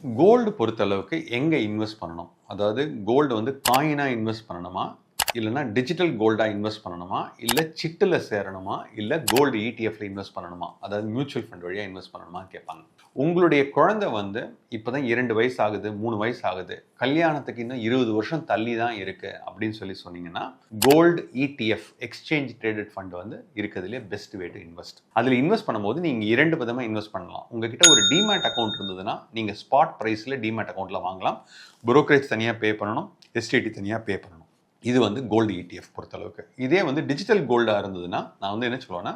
Gold பொறுத்தளவுக்கு எங்கே invest பண்ணணும்? அதாவது கோல்டு வந்து காயினாக இன்வெஸ்ட் பண்ணணுமா? இல்லைனா டிஜிட்டல் கோல்டாக இன்வெஸ்ட் பண்ணணுமா? இல்லை சிட்டில் சேரணுமா? இல்லை கோல்டு இடிஎஃப்ல இன்வெஸ்ட் பண்ணணுமா? அதாவது மியூச்சுவல் ஃபண்ட் வழியாக இன்வெஸ்ட் பண்ணணுமான்னு கேட்பாங்க. உங்களுடைய குழந்தை வந்து இப்போ தான் 2 வயசு ஆகுது, 3 வயசு ஆகுது, கல்யாணத்துக்கு இன்னும் 20 வருஷம் தள்ளி தான் இருக்குது அப்படின்னு சொன்னீங்கன்னா, gold ETF exchange traded fund வந்து இருக்கிறதுலே பெஸ்ட் வே டு இன்வெஸ்ட். அதில் இன்வெஸ்ட் பண்ணும்போது நீங்கள் 2 விதமாக இன்வெஸ்ட் பண்ணலாம். உங்ககிட்ட ஒரு டிமேட் அக்கௌண்ட் இருந்ததுன்னா நீங்கள் ஸ்பாட் ப்ரைஸில் டிமேட் அக்கௌண்ட்டில் வாங்கலாம். புரோக்கரேஜ் தனியாக பே பண்ணணும், எஸ்டிடி தனியாக பே பண்ணணும். இது வந்து கோல்டு இடிஎஃப் பொறுத்தளவுக்கு. இதே வந்து டிஜிட்டல் கோல்டாக இருந்ததுன்னா நான் வந்து என்ன சொல்லுவேன்னா,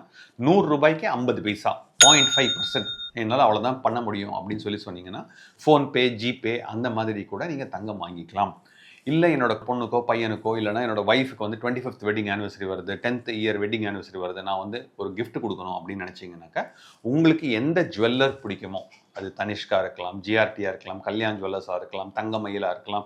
100 ரூபாய்க்கு 50 பைசா 0.5% என்னால் அவ்வளோதான் பண்ண முடியும் அப்படின்னு சொன்னீங்கன்னா, ஃபோன்பே, ஜிபே அந்த மாதிரி கூட நீங்கள் தங்கம் வாங்கிக்கலாம். இல்லை என்னோட பொண்ணுக்கோ பையனுக்கோ இல்லைனா என்னோட ஒய்ஃபுக்கு வந்து 25th வெட்டிங் ஆனிவர்சரி வருது, 10th இயர் வெட்டிங் ஆனிவர்சரி வருது, நான் வந்து ஒரு கிஃப்ட் கொடுக்கணும் அப்படின்னு நினச்சிங்கனாக்கா, உங்களுக்கு எந்த ஜுவல்லர் பிடிக்குமோ, அது தனிஷ்கா இருக்கலாம், ஜிஆர்டியாக இருக்கலாம், கல்யாண் ஜுவல்லர்ஸாக இருக்கலாம், தங்கமயிலாக இருக்கலாம்,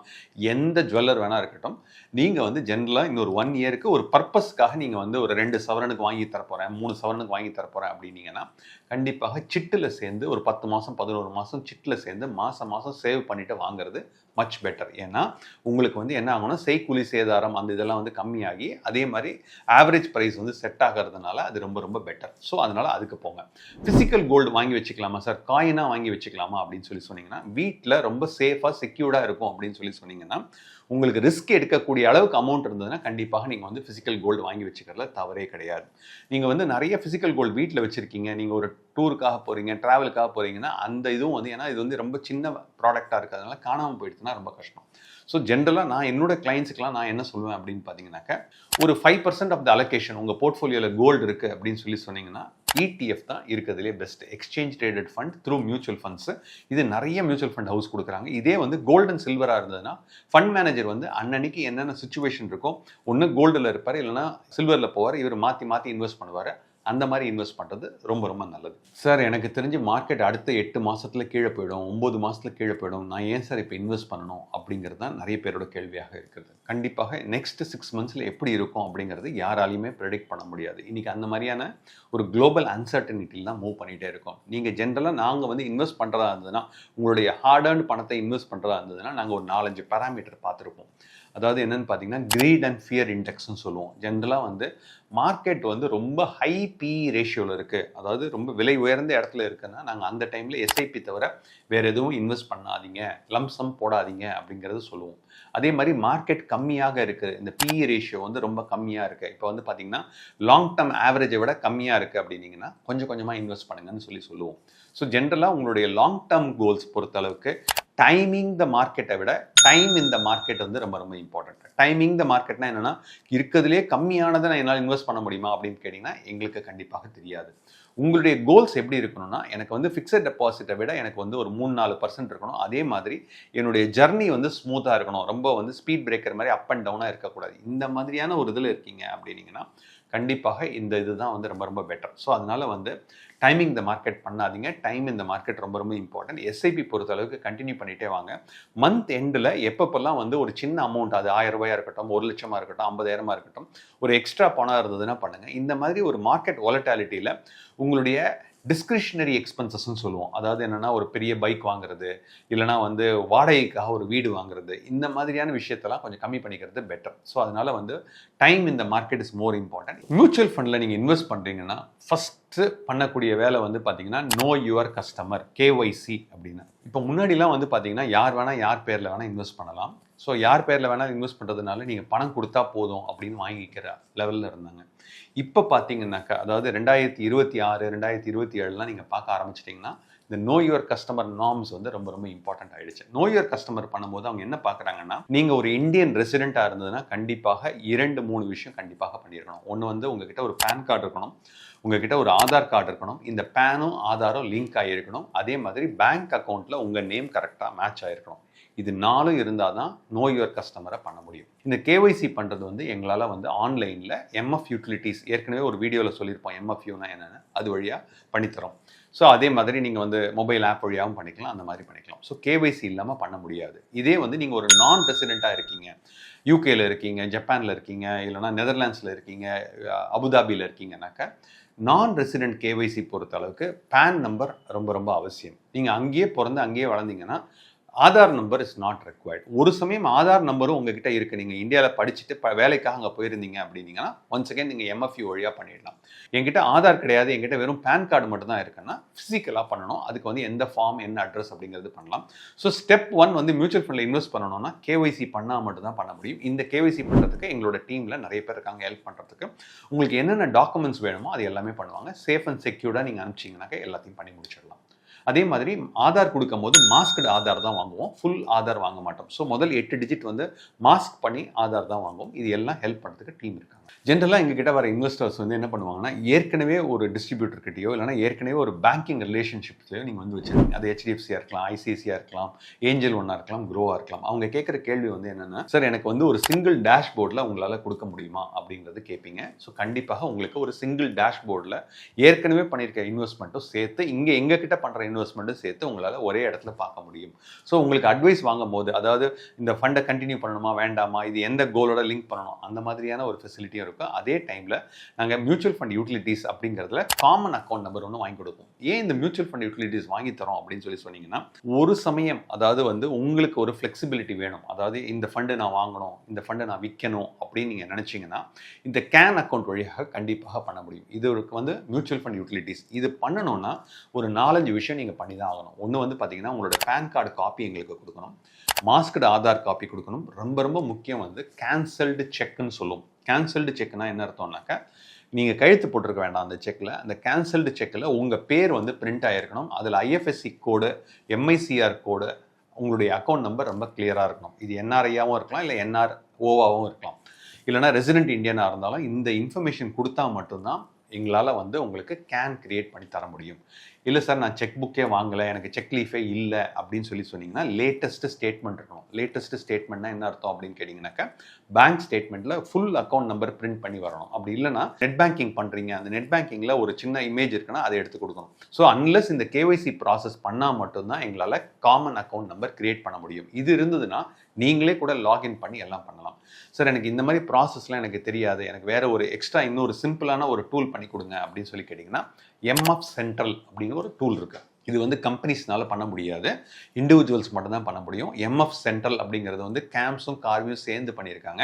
எந்த ஜுவல்லர் வேணா இருக்கட்டும், நீங்கள் வந்து ஜென்ரலாக இன்னொரு 1 இயருக்கு ஒரு பர்பஸ்க்காக நீங்கள் வந்து ஒரு 2 சவரனுக்கு வாங்கி தரப்போகிறேன், 3 சவரனுக்கு வாங்கி தரப்போகிறேன் அப்படின்னீங்கன்னா, கண்டிப்பாக சிட்டில் சேர்ந்து ஒரு 10 மாதம் 11 மாதம் சிட்டில் சேர்ந்து மாதம் சேவ் பண்ணிவிட்டு வாங்குறது மச் பெட்டர். ஏன்னா உங்களுக்கு வந்து என்ன ஆகும்னா, செய்கூலி சேதாரம் அந்த இதெல்லாம் வந்து கம்மியாகி அதே மாதிரி ஆவரேஜ் ப்ரைஸ் வந்து செட் ஆகிறதுனால அது ரொம்ப ரொம்ப பெட்டர். ஸோ அதனால் அதுக்கு போங்க. ஃபிசிக்கல் கோல்டு வாங்கி வச்சுக்கலாமா சார், காயினாக வாங்கி வச்சுக்கலாமா அப்படின்னு சொன்னீங்கன்னா, வீட்டில் ரொம்ப சேஃபாக செக்யூர்டாக இருக்கும் அப்படின்னு சொன்னீங்கன்னா, உங்களுக்கு ரிஸ்க் எடுக்கக்கூடிய அளவுக்கு அமௌண்ட் இருந்ததுன்னா கண்டிப்பாக நீங்கள் வந்து ஃபிசிக்கல் கோல்டு வாங்கி வச்சுக்கிறதுல தவறே கிடையாது. நீங்கள் வந்து நிறைய ஃபிசிக்கல் கோல்டு வீட்டில் வச்சுருக்கீங்க, நீங்கள் ஒரு டூருக்காக போகிறீங்க, ட்ராவலுக்காக போகிறீங்கன்னா அந்த இதுவும் வந்து, ஏன்னா இது வந்து ரொம்ப சின்ன ப்ராடக்டாக இருக்கிறதுனால காணாமல் போயிடுச்சுன்னா ரொம்ப கஷ்டம். ஸோ ஜென்ரலாக நான் என்னோட கிளைண்ட்ஸுக்கெலாம் நான் என்ன சொல்லுவேன் அப்படின்னு பார்த்தீங்கன்னாக்கா, ஒரு 5% ஆஃப் த அலோகேஷன் உங்கள் போர்ட்ஃபோலியோவில் கோல்டு இருக்குது அப்படின்னு சொன்னீங்கன்னா, ETF தான் இருக்கிறதுலே best. Exchange traded fund through mutual funds. இது நிறைய மியூச்சுவல் ஃபண்ட் ஹவுஸ் கொடுக்குறாங்க. இதே வந்து கோல்டு அண்ட் சில்வராக இருந்ததுன்னா, ஃபண்ட் மேனேஜர் வந்து அன்னன்னைக்கு என்னென்ன சுச்சுவேஷன் இருக்கோ, ஒன்று கோல்டில் இருப்பார், இல்லைனா சில்வரில் போவார், இவர் மாற்றி மாற்றி இன்வெஸ்ட் பண்ணுவார். அந்த மாதிரி இன்வெஸ்ட் பண்ணுறது ரொம்ப ரொம்ப நல்லது. சார் எனக்கு தெரிஞ்சு மார்க்கெட் அடுத்த 8 மாதத்தில் கீழே போயிடும், 9 மாதத்தில் கீழே போயிடும், நான் ஏன் சார் இப்போ இன்வெஸ்ட் பண்ணணும் அப்படிங்கிறது தான் நிறைய பேரோட கேள்வியாக இருக்குது. கண்டிப்பாக நெக்ஸ்ட் 6 மந்த்ஸில் எப்படி இருக்கும் அப்படிங்கிறது யாராலையுமே ப்ரெடிக்ட் பண்ண முடியாது. இன்றைக்கி அந்த மாதிரியான ஒரு குளோபல் அன்சர்டனிட்டியில் தான் மூவ் பண்ணிகிட்டே இருக்கோம். நீங்கள் ஜென்ரலாக நாங்கள் வந்து இன்வெஸ்ட் பண்ணுறதா இருந்ததுன்னா, உங்களுடைய ஹார்ட் ஏர்ன்ட் பணத்தை இன்வெஸ்ட் பண்ணுறதா இருந்ததுன்னா, நாங்கள் ஒரு 4-5 பேராமீட்டர் பார்த்துருப்போம். அதாவது என்னென்னு பார்த்தீங்கன்னா, கிரீட் அண்ட் ஃபியர் இண்டெக்ஸ்னு சொல்லுவோம். ஜென்ரலாக வந்து மார்க்கெட் வந்து ரொம்ப ஹை பி ரேஷியோவில் இருக்குது, அதாவது ரொம்ப விலை உயர்ந்த இடத்துல இருக்குன்னா, நாங்கள் அந்த டைமில் எஸ்ஐபி தவிர வேறு எதுவும் இன்வெஸ்ட் பண்ணாதீங்க, லம்சம் போடாதீங்க அப்படிங்கிறது சொல்லுவோம். அதே மாதிரி மார்க்கெட் கம்மியாக இருக்குது, இந்த பிஇ ரேஷியோ வந்து ரொம்ப கம்மியாக இருக்குது, இப்போ வந்து பார்த்தீங்கன்னா லாங் டேர்ம் ஆவரேஜை விட கம்மியாக இருக்குது அப்படின்னீங்கன்னா கொஞ்சம் கொஞ்சமாக இன்வெஸ்ட் பண்ணுங்கன்னு சொல்லுவோம். ஸோ ஜென்ரலாக உங்களுடைய லாங் டேர்ம் கோல்ஸ் பொறுத்தளவுக்கு டைமிங் த மார்க்கெட்டை விட டைம் இந்த மார்க்கெட் வந்து ரொம்ப ரொம்ப இம்பார்ட்டன்ட். டைமிங் த மார்க்கெட்னா என்னன்னா, இருக்கிறதுலே கம்மியானதை நான் என்னால் இன்வெஸ்ட் பண்ண முடியுமா அப்படின்னு கேட்டிங்கன்னா எங்களுக்கு கண்டிப்பாக தெரியாது. உங்களுடைய கோல்ஸ் எப்படி இருக்கணும்னா, எனக்கு வந்து ஃபிக்ஸட் டெபாசிட்டை விட எனக்கு வந்து ஒரு 3-4% இருக்கணும். அதே மாதிரி என்னுடைய ஜர்னி வந்து ஸ்மூத்தாக இருக்கணும், ரொம்ப வந்து ஸ்பீட் பிரேக்கர் மாதிரி அப் அண்ட் டவுனாக இருக்கக்கூடாது. இந்த மாதிரியான ஒரு இதில் இருக்கீங்க அப்படின்னீங்கன்னா கண்டிப்பாக இந்த இதுதான் வந்து ரொம்ப ரொம்ப பெட்டர். ஸோ அதனால் வந்து டைமிங் த மார்க்கெட் பண்ணாதீங்க. டைம் இந்த மார்க்கெட் ரொம்ப ரொம்ப இம்பார்ட்டன்ட். எஸ்ஐபி பொறுத்த அளவுக்கு கண்டினியூ பண்ணிகிட்டே வாங்க. மந்த் எண்டில் எப்பப்பெல்லாம் வந்து ஒரு சின்ன அமௌண்ட், அது 1000 ரூபாயாக இருக்கட்டும், 1 லட்சமாக இருக்கட்டும், 50,000 இருக்கட்டும், ஒரு எக்ஸ்ட்ரா பணம் இருந்ததுன்னா பண்ணுங்கள். இந்த மாதிரி ஒரு மார்க்கெட் வாலட்டாலிட்டியில் உங்களுடைய டிஸ்கிரிஷனரி எக்ஸ்பென்சஸ்ன்னு சொல்லுவோம். அதாவது என்னென்னா, ஒரு பெரிய பைக் வாங்குறது, இல்லைனா வந்து வாடகைக்காக ஒரு வீடு வாங்குறது, இந்த மாதிரியான விஷயத்தெல்லாம் கொஞ்சம் கம்மி பண்ணிக்கிறது பெட்டர். ஸோ அதனால் வந்து டைம் இந்த market is more important. Mutual ஃபண்டில் நீங்கள் இன்வெஸ்ட் பண்ணுறீங்கன்னா ஃபஸ்ட்டு பண்ணக்கூடிய வேலை வந்து பார்த்தீங்கன்னா, நோ யுவர் கஸ்டமர், கேஒய்சி அப்படின்னு. இப்போ முன்னாடிலாம் வந்து பார்த்தீங்கன்னா, யார் வேணால் யார் பேரில் வேணால் இன்வெஸ்ட் பண்ணலாம். ஸோ யார் பேரில் வேணால் இன்வெஸ்ட் பண்ணுறதுனால நீங்கள் பணம் கொடுத்தா போதும் அப்படின்னு வாங்கிக்கிற லெவலில் இருந்தாங்க. இப்போ பார்த்தீங்கன்னாக்கா, அதாவது 2026 2027 நீங்கள் பார்க்க ஆரம்பிச்சிட்டிங்கன்னா, இந்த நோ யுவர் கஸ்டமர் நார்ம்ஸ் வந்து ரொம்ப ரொம்ப இம்பார்ட்டன்ட் ஆகிடுச்சு. நோ யுவர் கஸ்டமர் பண்ணும்போது அவங்க என்ன பார்க்குறாங்கன்னா, நீங்கள் ஒரு இந்தியன் ரெசிடெண்ட்டாக இருந்ததுன்னா கண்டிப்பாக 2-3 விஷயம் கண்டிப்பாக பண்ணியிருக்கணும். ஒன்று வந்து உங்ககிட்ட ஒரு பேன் கார்டு இருக்கணும், உங்ககிட்ட ஒரு ஆதார் கார்டு இருக்கணும், இந்த பேனும் ஆதாரும் லிங்க் ஆகியிருக்கணும், அதே மாதிரி பேங்க் அக்கௌண்ட்டில் உங்கள் நேம் கரெக்டாக மேட்ச் ஆகிருக்கணும். இது 4 இருந்தால் தான் நோ யுவர் கஸ்டமரை பண்ண முடியும். இந்த கேஒய்சி பண்ணுறது வந்து எங்களால் வந்து ஆன்லைனில் எம்எஃப் யூட்டிலிட்டிஸ், ஏற்கனவே ஒரு வீடியோவில் சொல்லியிருப்போம் எம்எஃப்யூனா என்னென்னு, அது வழியாக பண்ணித்தரோம். ஸோ அதே மாதிரி நீங்கள் வந்து மொபைல் ஆப் வழியாகவும் பண்ணிக்கலாம், அந்த மாதிரி பண்ணிக்கலாம். ஸோ கேஒய்சி இல்லாமல் பண்ண முடியாது. இதே வந்து நீங்கள் ஒரு நான் ரெசிடெண்ட்டாக இருக்கீங்க, யூகேல இருக்கீங்க, ஜப்பானில் இருக்கீங்க, இல்லைனா நெதர்லாண்ட்ஸில் இருக்கீங்க, அபுதாபியில் இருக்கீங்கன்னாக்கா நான் ரெசிடென்ட் கேவைசி பொறுத்த அளவுக்கு பேன் நம்பர் ரொம்ப ரொம்ப அவசியம். நீங்கள் அங்கேயே பிறந்து அங்கேயே வளர்ந்தீங்கன்னா Aadhaar number is not required. ஒரு சமயம் ஆதார் நம்பரும் உங்ககிட்ட இருக்குது, நீங்கள் இந்தியாவில் படிச்சுட்டு வேலைக்காக அங்கே போயிருந்தீங்க அப்படின்னீங்கன்னா ஒன்ஸ் அகேன் நீங்கள் எம்எஃப்யூ வழியாக பண்ணிடலாம். என்கிட்ட ஆதார் கிடையாது, என்கிட்ட வெறும் பேன் கார்டு மட்டும் தான் இருக்குன்னா ஃபிசிக்கலாக பண்ணணும். அதுக்கு வந்து எந்த ஃபார்ம் என்ன அட்ரஸ் அப்படிங்கிறது பண்ணலாம். ஸோ ஸ்டெப் 1 வந்து மியூச்சுவல் ஃபண்டில் இன்வெஸ்ட் பண்ணணும்னா கேவைசி பண்ணால் மட்டும் தான் பண்ண முடியும். இந்த கேவைசி பண்ணுறதுக்கு எங்களோட டீமில் நிறைய பேர் இருக்காங்க ஹெல்ப் பண்ணுறதுக்கு. உங்களுக்கு என்னென்ன டாக்குமெண்ட்ஸ் வேணுமோ அது எல்லாமே பண்ணுவாங்க. சேஃப் அண்ட் செக்யூர்டாக நீங்கள் அனுப்பிச்சிங்கனாக்க எல்லாத்தையும் பண்ணி முடிச்சிடலாம். அதே மாதிரி ஆதார் கொடுக்கும் போது மாஸ்க்டு ஆதார் தான் வாங்குவோம், ஃபுல் ஆதார் வாங்க மாட்டோம். ஸோ முதல் 8 டிஜிட் வந்து மாஸ்க் பண்ணி ஆதார் தான் வாங்குவோம். இது எல்லாம் ஹெல்ப் பண்ணுறதுக்கு டீம் இருக்காங்க. ஜென்ரலாக எங்ககிட்ட வர இன்வெஸ்டர்ஸ் வந்து என்ன பண்ணுவாங்கன்னா, ஏற்கனவே ஒரு டிஸ்ட்ரிபியூட்டர் கிட்டயோ இல்லைனா ஏற்கனவே ஒரு பேங்கிங் ரிலேஷன்ஷிப்ஸ்லையோ நீங்கள் வந்து வச்சுருக்கீங்க. அது HDFCயாக இருக்கலாம், ஐசிஐசியாக இருக்கலாம், ஏஞ்சல் ஒன்னாக இருக்கலாம், க்ரோவாக இருக்கலாம். அவங்க கேட்குற கேள்வி வந்து என்னென்னா, சார் எனக்கு வந்து ஒரு சிங்கிள் டேஷ்போர்டில் உங்களால் கொடுக்க முடியுமா அப்படிங்கிறது கேட்பீங்க. ஸோ கண்டிப்பாக உங்களுக்கு ஒரு சிங்கிள் டேஷ்போர்டில் ஏற்கனவே பண்ணியிருக்க இன்வெஸ்ட்மெண்ட்டும் சேர்த்து இங்கே எங்ககிட்ட பண்ணுற இன்வெஸ்ட்மெண்ட்டும் சேர்த்து உங்களால் ஒரே இடத்துல பார்க்க முடியும். ஸோ உங்களுக்கு அட்வைஸ் வாங்கும் போது, அதாவது இந்த ஃபண்டை கண்டினியூ பண்ணணுமா வேண்டாமா, இது எந்த கோலோட லிங்க் பண்ணணும், அந்த மாதிரியான ஒரு ஃபெசிலிட்டியும் இருக்கும். அதே டைமில் நாங்கள் மியூச்சுவல் ஃபண்ட் யூட்டிலிட்டிஸ் அப்படிங்கிறதுல காமன் அக்கௌண்ட் நம்பர் ஒன்று வாங்கி கொடுப்போம். ஏன் இந்த மியூச்சுவல் ஃபண்ட் யூட்டிலிட்டிஸ் வாங்கி தரோம் அப்படின்னு சொன்னீங்கன்னா, ஒரு சமயம் அதாவது வந்து உங்களுக்கு ஒரு ஃப்ளெக்சிபிலிட்டி வேணும், அதாவது இந்த ஃபண்டு நான் வாங்கணும், இந்த ஃபண்டை நான் விற்கணும் அப்படின்னு நீங்கள் நினச்சிங்கன்னா இந்த கேன் அக்கௌண்ட் வழியாக கண்டிப்பாக பண்ண முடியும். இது வந்து மியூச்சுவல் ஃபண்ட் யூட்டிலிட்டிஸ். இது பண்ணணும்னா ஒரு 4-5 விஷயம் நீங்கள் பண்ணி தான் ஆகணும். ஒன்று வந்து பார்த்தீங்கன்னா, உங்களோட பேன் கார்டு காப்பி எங்களுக்கு கொடுக்கணும், மாஸ்க்டு ஆதார் காப்பி கொடுக்கணும். ரொம்ப ரொம்ப முக்கியம் வந்து கேன்சல்டு செக்குன்னு சொல்லுவோம். கேன்சல்டு செக்னா என்ன அர்த்தம்னாக்கா, நீங்கள் கையெழுத்து போட்டிருக்க வேண்டாம் அந்த செக்கில். அந்த கேன்சல்டு செக்கில் உங்கள் பேர் வந்து பிரிண்ட் ஆகிருக்கணும். அதில் IFSC கோடு, MICR கோடு, உங்களுடைய அக்கௌண்ட் நம்பர் ரொம்ப கிளியராக இருக்கணும். இது NRIயாகவும் இருக்கலாம், இல்லை NROவாகவும் இருக்கலாம், இல்லைனா ரெசிடென்ட் இந்தியனாக இருந்தாலும் இந்த இன்ஃபர்மேஷன் கொடுத்தா மட்டும்தான் எங்களால் வந்து உங்களுக்கு கேன் கிரியேட் பண்ணி தர முடியும். இல்லை சார் நான் செக் புக்கே வாங்கலை, எனக்கு செக் லீஃபே இல்லை அப்படின்னு சொன்னீங்கன்னா லேட்டஸ்ட்டு ஸ்டேட்மெண்ட் இருக்கணும். லேட்டஸ்ட்டு ஸ்டேட்மெண்ட்னா என்ன அர்த்தம் அப்படின்னு கேட்டிங்கனாக்கா, பேங்க் ஸ்டேட்மெண்ட்டில் ஃபுல் அக்கௌண்ட் நம்பர் பிரிண்ட் பண்ணி வரணும். அப்படி இல்லைனா நெட் பேங்கிங் பண்ணுறீங்க, அந்த நெட் பேங்கிங்கில் ஒரு சின்ன இமேஜ் இருக்குன்னா அதை எடுத்து கொடுக்கணும். ஸோ அன்லெஸ் இந்த KYC ப்ராசஸ் பண்ணால் மட்டும்தான் எங்களால் காமன் அக்கௌண்ட் நம்பர் கிரியேட் பண்ண முடியும். இது இருந்ததுன்னா நீங்களே கூட லாகின் பண்ணி எல்லாம் பண்ணலாம். சார் எனக்கு இந்த மாதிரி ப்ராசஸ்லாம் எனக்கு தெரியாது, எனக்கு வேறு ஒரு எக்ஸ்ட்ரா இன்னொரு சிம்பிளான ஒரு டூல் பண்ணி கொடுங்க அப்படின்னு கேட்டிங்கன்னா, MF சென்ட்ரல் அப்படின்னு ஒரு டூல் இருக்குது. இது வந்து கம்பெனிஸ்னால பண்ண முடியாது, இண்டிவிஜுவல்ஸ் மட்டும்தான் பண்ண முடியும். MF சென்ட்ரல் அப்படிங்கிறது வந்து கேம்ஸும் கார்வியும் சேர்ந்து பண்ணியிருக்காங்க.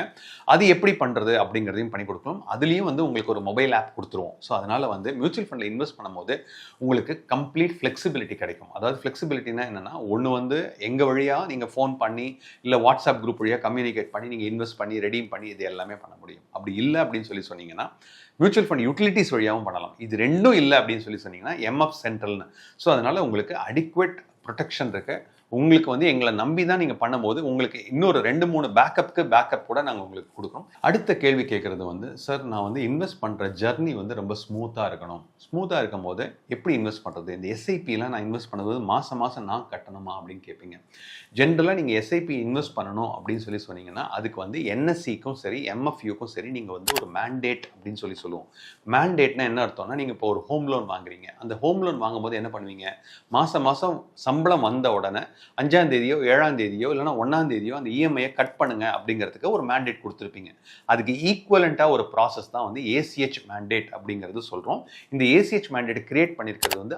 அது எப்படி பண்ணுறது அப்படிங்கிறதையும் பண்ணி கொடுக்கணும். அதுலேயும் வந்து உங்களுக்கு ஒரு மொபைல் ஆப் கொடுத்துருவோம். ஸோ அதனால் வந்து மியூச்சுவல் ஃபண்டில் இன்வெஸ்ட் பண்ணும்போது உங்களுக்கு கம்ப்ளீட் ஃப்ளெக்சிபிலிட்டி கிடைக்கும். அதாவது ஃப்ளெக்சிபிலிட்டினா என்னென்னா, ஒன்று வந்து எங்கள் வழியாக நீங்கள் ஃபோன் பண்ணி இல்லை வாட்ஸ்அப் குரூப் வழியாக கம்யூனிகேட் பண்ணி நீங்கள் இன்வெஸ்ட் பண்ணி ரெடீம் பண்ணி இது எல்லாமே பண்ண முடியும். அப்படி இல்லை அப்படின்னு சொன்னீங்கன்னா மியூச்சுவல் ஃபண்ட் யூட்டிலிட்டிஸ் வழியாகவும் பண்ணலாம். இது ரெண்டும் இல்லை அப்படின்னு சொன்னீங்கன்னா MF சென்ட்ரல்னு. ஸோ அதனால் உங்களுக்கு அடிக்வேட் ப்ரொடெக்ஷன் இருக்குது. உங்களுக்கு வந்து எங்களை நம்பி தான் நீங்கள் பண்ணும்போது உங்களுக்கு இன்னொரு 2-3 பேக்கப் கூட நாங்கள் உங்களுக்கு கொடுக்குறோம். அடுத்த கேள்வி கேட்குறது வந்து, சார் நான் வந்து இன்வெஸ்ட் பண்ணுற ஜர்னி வந்து ரொம்ப ஸ்மூத்தாக இருக்கணும். ஸ்மூத்தாக இருக்கும் போது எப்படி இன்வெஸ்ட் பண்ணுறது? இந்த SIPலாம் நான் இன்வெஸ்ட் பண்ணும்போது மாதம் நான் கட்டணுமா அப்படின்னு கேட்பீங்க. ஜென்ரலாக நீங்கள் SIP இன்வெஸ்ட் பண்ணணும் அப்படின்னு சொன்னீங்கன்னா அதுக்கு வந்து NSEக்கும் சரி MFUக்கும் சரி நீங்கள் வந்து ஒரு மேண்டேட் அப்படின்னு சொல்லுவோம். மேண்டேட்னா என்ன அர்த்தம்னா, நீங்கள் இப்போ ஒரு ஹோம் லோன் வாங்குறீங்க. அந்த ஹோம் லோன் வாங்கும்போது என்ன பண்ணுவீங்க, மாதம் சம்பளம் வந்த உடனே 5ஆம் தேதியோ 7ஆம் தேதியோ இல்லைனா 1ஆம் தேதியோ அந்த EMI கட் பண்ணுங்க அப்படிங்கிறதுக்கு ஒரு மேண்டேட் கொடுத்துருப்பீங்க. அதுக்கு ஈக்குவலண்ட்டாக ஒரு ப்ராசஸ் தான் வந்து ACH மேண்டேட் அப்படிங்கிறது சொல்கிறோம். இந்த ACH மேண்டேட் கிரியேட் பண்ணியிருக்கிறது வந்து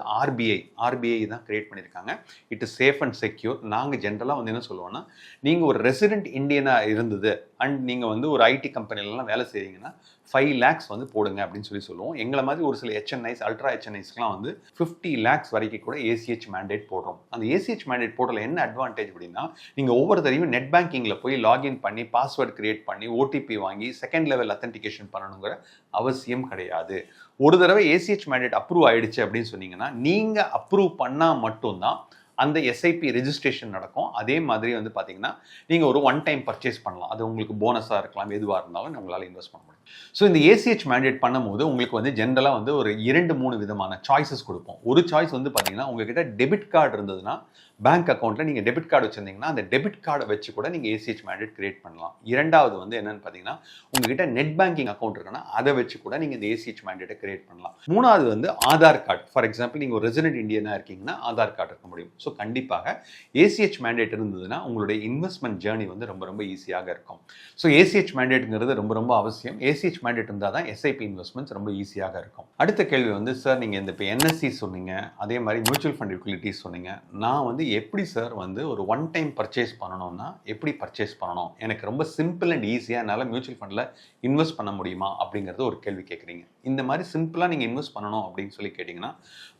RBI தான் கிரியேட் பண்ணியிருக்காங்க. It is safe and secure. நாங்கள் ஜென்ரலாக வந்து என்ன சொல்லுவோம்னா, நீங்கள் ஒரு ரெசிடென்ட் இந்தியனாக இருந்தது அண்ட் நீங்கள் வந்து ஒரு IT கம்பெனிலலாம் வேலை செய்கிறீங்கன்னா 5 lakhs வந்து போடுங்க அப்படின்னு சொல்லுவோம். எங்களை மாதிரி ஒரு சில HNIs, அல்ட்ரா HNIஸ்லாம் வந்து 50 lakhs வரைக்கும் கூட ACH மேண்டேட் போடுறோம். அந்த ACH மேண்டேட் போடுறதுல என்ன அட்வான்டேஜ் அப்படின்னா, நீங்கள் ஒவ்வொரு தடவையும் நெட் பேங்கிங்கில் போய் லாகின் பண்ணி பாஸ்வேர்ட் கிரியேட் பண்ணி OTP வாங்கி செகண்ட் லெவல் அத்தன்டிகேஷன் பண்ணணுங்கிற அவசியம் கிடையாது. ஒரு தடவை ACH மேண்டேட் அப்ரூவ் ஆயிடுச்சு அப்படின்னு சொன்னீங்கன்னா, நீங்கள் அப்ரூவ் பண்ணால் மட்டும்தான் அந்த SIP ரெஜிஸ்ட்ரேஷன் நடக்கும். அதே மாதிரி வந்து பார்த்தீங்கன்னா, நீங்கள் ஒரு ஒன் டைம் பர்ச்சேஸ் பண்ணலாம். அது உங்களுக்கு போனஸாக இருக்கலாம், எதுவாக இருந்தாலும் உங்களால் இன்வெஸ்ட் பண்ண முடியும். ஸோ இந்த ACH மேண்டேட் பண்ணும்போது உங்களுக்கு வந்து ஜென்ரலாக வந்து ஒரு 2-3 விதமான சாய்ஸஸ் கொடுப்போம். ஒரு சாய்ஸ் வந்து பார்த்தீங்கன்னா, உங்ககிட்ட டெபிட் கார்டு இருந்ததுன்னா பேங்க் அக்கௌண்ட்டில் நீங்கள் டெபிட் கார்டு வச்சுருந்தீங்கன்னா அந்த டெபிட் கார்டை வச்சு கூட நீங்கள் ஏசிஹெச் மேண்டேட் கிரியேட் பண்ணலாம். இரண்டாவது வந்து என்னன்னு பார்த்தீங்கன்னா, உங்ககிட்ட நெட் பேங்கிங் அக்கௌண்ட் இருக்குன்னா அதை வச்சு கூட நீங்கள் இந்த ஏசிஹெச் மேண்டேட்டை கிரியேட் பண்ணலாம். மூணாவது வந்து ஆதார் கார்டு. ஃபார் எக்ஸாம்பிள் நீங்கள் ஒரு ரெசிடென்ட் இந்தியனாக இருக்கீங்கன்னா ஆதார் கார்டு இருக்க முடியும். ஸோ கண்டிப்பாக ஏசிஹெச் மேண்டேட் இருந்ததுன்னா உங்களுடைய இன்வெஸ்ட்மெண்ட் ஜேர்னி வந்து ரொம்ப ரொம்ப ஈஸியாக இருக்கும். ஸோ ஏசிஹெச் மேண்டேட்டுங்கிறது ரொம்ப ரொம்ப அவசியம். ஏசிஹெச் மேண்டேட் இருந்தால் தான் எஸ்ஐபி இன்வெஸ்ட்மெண்ட்ஸ் ரொம்ப ஈஸியாக இருக்கும். அடுத்த கேள்வி வந்து, சார் நீங்கள் இந்த இப்போ என்எஸ்சி சொன்னீங்க, அதே மாதிரி மியூச்சுவல் ஃபண்ட் யூட்டிலிட்டிஸ் சொன்னீங்க. நான் வந்து எப்படி சார் வந்து ஒரு ஒன் டைம் பர்ச்சேஸ் பண்ணணும்னா எப்படி பர்ச்சேஸ் பண்ணணும், எனக்கு ரொம்ப சிம்பிள் அண்ட் ஈஸியாக என்னால் மியூச்சுவல் ஃபண்டில் இன்வெஸ்ட் பண்ண முடியுமா அப்படிங்கிறது ஒரு கேள்வி கேட்குறீங்க. இந்த மாதிரி சிம்பிளாக நீங்கள் இன்வெஸ்ட் பண்ணணும் அப்படின்னு சொல்லி கேட்டிங்கன்னா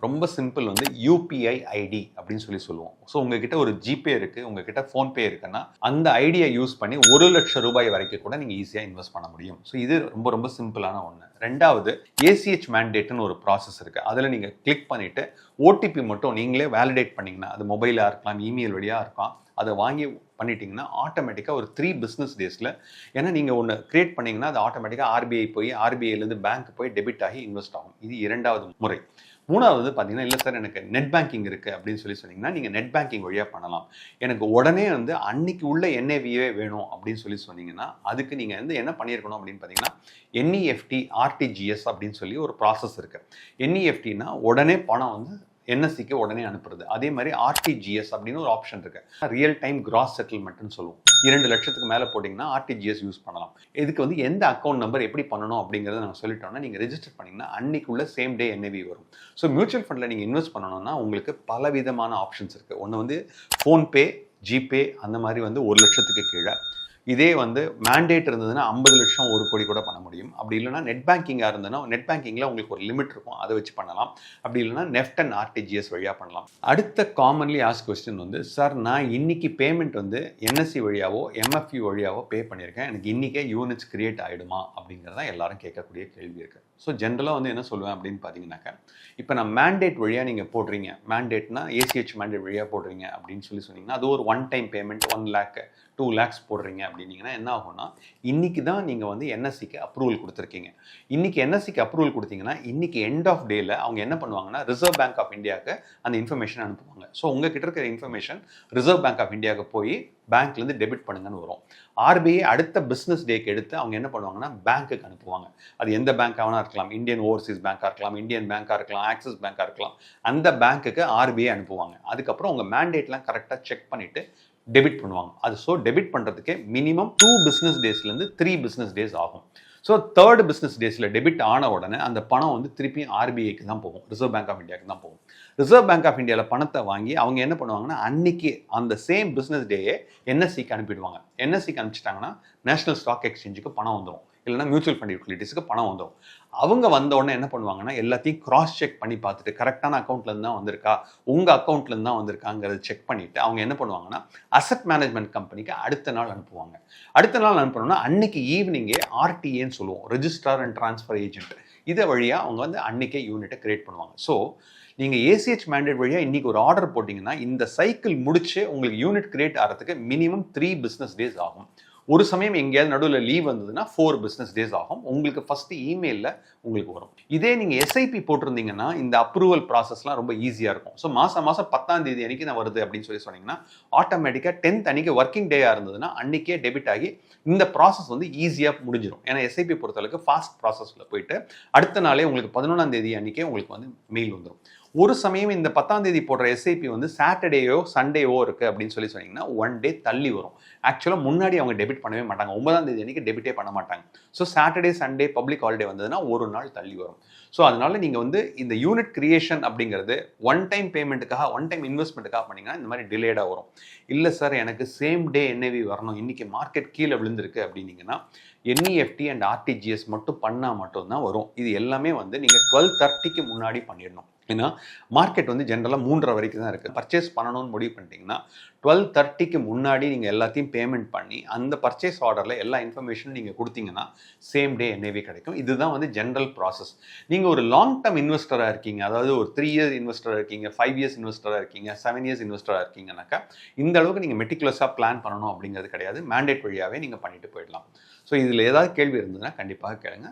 ரொம்ப சிம்பிள் வந்து யூபிஐ ஐடி அப்படின்னு சொல்லி சொல்லுவோம். ஸோ உங்ககிட்ட ஒரு ஜிபே இருக்குது, உங்ககிட்ட ஃபோன்பே இருக்குன்னா அந்த ஐடியை யூஸ் பண்ணி ₹1,00,000 வரைக்கும் கூட நீங்கள் ஈஸியாக இன்வெஸ்ட் பண்ண முடியும். ஸோ இது ரொம்ப ரொம்ப சிம்பிளான ஒன்று. ரெண்டாவது, ஏசிஹெச் மேண்டேட்னு ஒரு ப்ராசஸ் இருக்குது. அதில் நீங்கள் கிளிக் பண்ணிவிட்டு ஓடிபி மட்டும் நீங்களே வேலிடேட் பண்ணிங்கன்னா, அது மொபைலாக இருக்கலாம், இமெயில் வழியாக இருக்கலாம், அதை வாங்கி பண்ணிட்டீங்கன்னா ஆட்டோமேட்டிக்காக ஒரு 3 பிஸ்னஸ் டேஸில், ஏன்னா நீங்கள் ஒன்று கிரியேட் பண்ணிங்கன்னா அது ஆட்டோமேட்டிக்காக ஆர்பிஐ போய் ஆர்பிஐலேருந்து பேங்க் போய் டெபிட் ஆகி இன்வெஸ்ட் ஆகும். இது இரண்டாவது முறை. மூணாவது பார்த்தீங்கன்னா, இல்லை சார் எனக்கு நெட் பேங்கிங் இருக்குது அப்படின்னு சொன்னீங்கன்னா நீங்கள் நெட் பேங்கிங் வழியாக பண்ணலாம். எனக்கு உடனே வந்து அன்னைக்கு உள்ள என்ஏவியே வேணும் அப்படின்னு சொன்னீங்கன்னா அதுக்கு நீங்கள் வந்து என்ன பண்ணியிருக்கணும் அப்படின்னு பார்த்தீங்கன்னா, என்இஎஃப்டி ஆர்டிஜிஎஸ் அப்படின்னு சொல்லி ஒரு ப்ராசஸ் இருக்குது. என்இஎஃப்டினா உடனே பணம் வந்து என்எஸ்சிக்கு உடனே அனுப்புறது. அதே மாதிரி ஆர்டிஜிஎஸ் அப்படின்னு ஒரு ஆப்ஷன் இருக்கு, ரியல் டைம் கிராஸ் செட்டில்மெண்ட்னு சொல்லுவோம். 2 லட்சத்துக்கு மேலே போட்டிங்கன்னா ஆர்டிஜிஎஸ் யூஸ் பண்ணலாம். இதுக்கு வந்து எந்த அக்கௌண்ட் நம்பர் எப்படி பண்ணணும் அப்படிங்கிறத நாங்கள் சொல்லிட்டோம்னா நீங்கள் ரெஜிஸ்டர் பண்ணிங்கன்னா அன்னைக்குள்ள சேம் டே என்ஏவி வரும். ஸோ மியூச்சுவல் ஃபண்டில் நீங்கள் இன்வெஸ்ட் பண்ணணும்னா உங்களுக்கு பல விதமான ஆப்ஷன்ஸ் இருக்குது. ஒன்று வந்து ஃபோன்பே, ஜிபே அந்த மாதிரி வந்து 1 லட்சத்துக்கு கீழே. இதே வந்து மேண்டேட் இருந்ததுன்னா 50 லட்சம் 1 கோடி கூட பண்ண முடியும். அப்படி இல்லைனா நெட் பேங்கிங்காக இருந்ததுன்னா நெட் பேங்கிங்கில் உங்களுக்கு ஒரு லிமிட் இருக்கும், அதை வச்சு பண்ணலாம். அப்படி இல்லைனா நெஃப்ட் அண்ட் ஆர்டிஜிஎஸ் வழியாக பண்ணலாம். அடுத்த காமன்லி ஆஸ்க் கொஸ்டின் வந்து, சார் நான் இன்னைக்கு பேமெண்ட் வந்து என்எஸ்சி வழியாவோ எம்எஃப்இ வழியாவோ பே பண்ணியிருக்கேன், எனக்கு இன்றைக்கே யூனிட்ஸ் கிரியேட் ஆகிடுமா அப்படிங்கிறதான் எல்லாரும் கேட்கக்கூடிய கேள்வி இருக்குது. ஸோ ஜென்ரலாக வந்து என்ன சொல்லுவேன் அப்படின்னு பார்த்தீங்கன்னாக்கா, இப்போ நான் மேண்டேட் வழியாக நீங்கள் போடுறீங்க, மேண்டேட்னா ஏசிஹெச் மேண்டேட் வழியாக போடுறீங்க அப்படின்னு சொன்னீங்கன்னா அது ஒரு one time payment 1 lakh 2 lakhs போடுறீங்க அப்படின்னீங்கன்னா என்ன ஆகும்னா, இன்னைக்கு தான் நீங்கள் வந்து என்எஸ்சிக்கு அப்ரூவல் கொடுத்துருக்கீங்க. இன்னைக்கு என்எஸ்சிக்கு அப்ரூவல் கொடுத்தீங்கன்னா இன்னைக்கு எண்ட் ஆஃப் டேல அவங்க என்ன பண்ணுவாங்கன்னா ரிசர்வ் பேங்க் ஆஃப் இந்தியாவுக்கு அந்த இன்ஃபர்மேஷன் அனுப்புவாங்க. ஸோ உங்ககிட்ட இருக்கிற இன்ஃபர்மேஷன் ரிசர்வ் பேங்க் ஆஃப் இந்தியாவுக்கு போய் பேங்க்லேருந்து டெபிட் பண்ணுங்கன்னு வரும். ஆர்பிஐ அடுத்த பிஸ்னஸ் டேக்கு எடுத்து அவங்க என்ன பண்ணுவாங்கன்னா பேங்க்குக்கு அனுப்புவாங்க. அது எந்த பேங்காக இருக்கலாம், இந்தியன் ஓவர்சீஸ் பேங்காக இருக்கலாம், இந்தியன் பேங்காக இருக்கலாம், ஆக்சிஸ் பேங்காக இருக்கலாம், அந்த பேங்க்குக்கு ஆர்பிஐ அனுப்புவாங்க. அதுக்கப்புறம் உங்கள் மேண்டேட்லாம் கரெக்டாக செக் பண்ணிவிட்டு டெபிட் பண்ணுவாங்க. அது ஸோ டெபிட் பண்ணுறதுக்கே மினிமம் 2 பிஸ்னஸ் டேஸ்லேருந்து 3 பிஸ்னஸ் டேஸ் ஆகும். ஸோ 3rd பிஸ்னஸ் டேஸில் டெபிட் ஆன உடனே அந்த பணம் வந்து திருப்பியும் ஆர்பிஐக்கு தான் போகும், ரிசர்வ் பேங்க் ஆஃப் இந்தியாவுக்கு தான் போகும். ரிசர்வ் பேங்க் ஆஃப் இந்தியாவில் பணத்தை வாங்கி அவங்க என்ன பண்ணுவாங்கன்னா அன்னைக்கு அந்த சேம் பிஸ்னஸ் டேயே என்எஸ்சிக்கு அனுப்பிடுவாங்க. என்எஸ்சிக்கு அனுப்பிச்சிட்டாங்கன்னா நேஷனல் ஸ்டாக் எக்ஸ்சேஞ்சுக்கு பணம் வந்துடும், இல்லைனா மியூச்சுவல் ஃபண்ட் யூட்டிலிட்டிஸ்க்கு பணம் வந்துடும். அவங்க வந்த உடனே என்ன பண்ணுவாங்கன்னா எல்லாத்தையும் கிராஸ் செக் பண்ணி பார்த்துட்டு கரெக்டான அக்கௌண்ட்லேருந்து தான் வந்திருக்கா, உங்கள் அக்கௌண்ட்லேருந்து தான் வந்திருக்காங்கிறத செக் பண்ணிவிட்டு அவங்க என்ன பண்ணுவாங்கன்னா அசெட் மேனேஜ்மெண்ட் கம்பெனிக்கு அடுத்த நாள் அனுப்புவாங்க. அடுத்த நாள் அனுப்பணும்னா அன்னைக்கு ஈவினிங்கே ஆர்டிஏன்னு சொல்லுவோம், ரெஜிஸ்ட்ரார் அண்ட் ட்ரான்ஸ்ஃபர் ஏஜென்ட், இதை வழியாக அவங்க வந்து அன்னைக்கே யூனிட்டை கிரியேட் பண்ணுவாங்க. ஸோ நீங்கள் ஏசிஹெச் மேண்டேட் வழியாக இன்றைக்கி ஒரு ஆர்டர் போட்டிங்கன்னா இந்த சைக்கிள் முடிச்சு உங்களுக்கு யூனிட் கிரியேட் ஆகிறதுக்கு மினிமம் 3 பிஸ்னஸ் டேஸ் ஆகும். ஒரு சமயம் எங்கேயாவது நடுவில் லீவ் வந்ததுன்னா 4 பிஸ்னஸ் டேஸ் ஆகும். உங்களுக்கு ஃபஸ்ட்டு இமெயிலில் உங்களுக்கு வரும். இதே நீங்கள் எஸ்ஐபி போட்டிருந்தீங்கன்னா இந்த அப்ரூவல் ப்ராசஸ்லாம் ரொம்ப ஈஸியாக இருக்கும். ஸோ மாதம் 10ஆம் தேதி அன்றைக்கி நான் வருது அப்படின்னு சொன்னீங்கன்னா ஆட்டோமேட்டிக்காக 10th அன்றைக்கி ஒர்க்கிங் டேயாக இருந்ததுன்னா அன்றைக்கே டெபிட் ஆகி இந்த ப்ராசஸ் வந்து ஈஸியாக முடிஞ்சிடும். ஏன்னா எஸ்ஐபி பொறுத்தளவுக்கு ஃபாஸ்ட் ப்ராசஸில் போயிட்டு அடுத்த நாளே உங்களுக்கு 11ஆம் தேதி அன்றைக்கே உங்களுக்கு வந்து மெயில் வந்துடும். ஒரு சமயம் இந்த 10ஆம் தேதி போடுற எஸ்ஐபி வந்து சாட்டர்டேயோ சண்டேவோ இருக்குது அப்படின்னு சொன்னீங்கன்னா 1 டே தள்ளி வரும். ஆக்சுவலாக முன்னாடி அவங்க டெபிட் பண்ணவே மாட்டாங்க, 9ஆம் தேதி அன்றைக்கி டெபிட்டே பண்ண மாட்டாங்க. So Saturday Sunday public holiday வந்ததுன்னா ஒரு நாள் தள்ளி வரும். ஸோ அதனால நீங்கள் வந்து இந்த யூனிட் கிரியேஷன் அப்படிங்கிறது ஒன் டைம் பேமெண்ட்டுக்காக ஒன் டைம் இன்வெஸ்ட்மெண்ட்டுக்காக பண்ணிங்கன்னா இந்த மாதிரி டிலேடாக வரும். இல்லை சார் எனக்கு சேம் டே என்ஏவி வரணும், இன்றைக்கி மார்க்கெட் கீழே விழுந்திருக்கு அப்படின்னீங்கன்னா என்இஎஃப்டி அண்ட் ஆர்டிஜிஎஸ் மட்டும் பண்ணால் மட்டும்தான் வரும். இது எல்லாமே வந்து நீங்கள் 12:30க்கு முன்னாடி பண்ணிடணும். ஏன்னா மார்க்கெட் வந்து ஜென்ரலாக 3:30 வரைக்கும் தான் இருக்குது. பர்ச்சேஸ் பண்ணணும்னு முடிவு பண்ணிட்டீங்கன்னா 12:30க்கு முன்னாடி நீங்கள் எல்லாத்தையும் பேமெண்ட் பண்ணி அந்த பர்ச்சேஸ் ஆர்டரில் எல்லா இன்ஃபர்மேஷனும் நீங்கள் கொடுத்தீங்கன்னா சேம் டே என்ஏவி கிடைக்கும். இதுதான் வந்து ஜென்ரல் ப்ராசஸ். நீங்கள் ஒரு லாங் டர்ம் இன்வெஸ்டராக இருக்கீங்க, அதாவது ஒரு 3 இயர்ஸ் இன்வெஸ்டராக இருக்கீங்க, 5 இயர்ஸ் இன்வெஸ்டராக இருக்கீங்க, 7 இயர்ஸ் இன்வெஸ்டராக இருக்கீங்கன்னாக்கா இந்த அளவுக்கு நீங்கள் மெட்டிகுலஸாக பிளான் பண்ணணும் அப்படிங்கிறது கிடையாது. மேண்டேட் வழியாகவே நீங்கள் பண்ணிட்டு போயிடலாம். ஸோ இதில் ஏதாவது கேள்வி இருந்ததுன்னா கண்டிப்பாக கேளுங்க.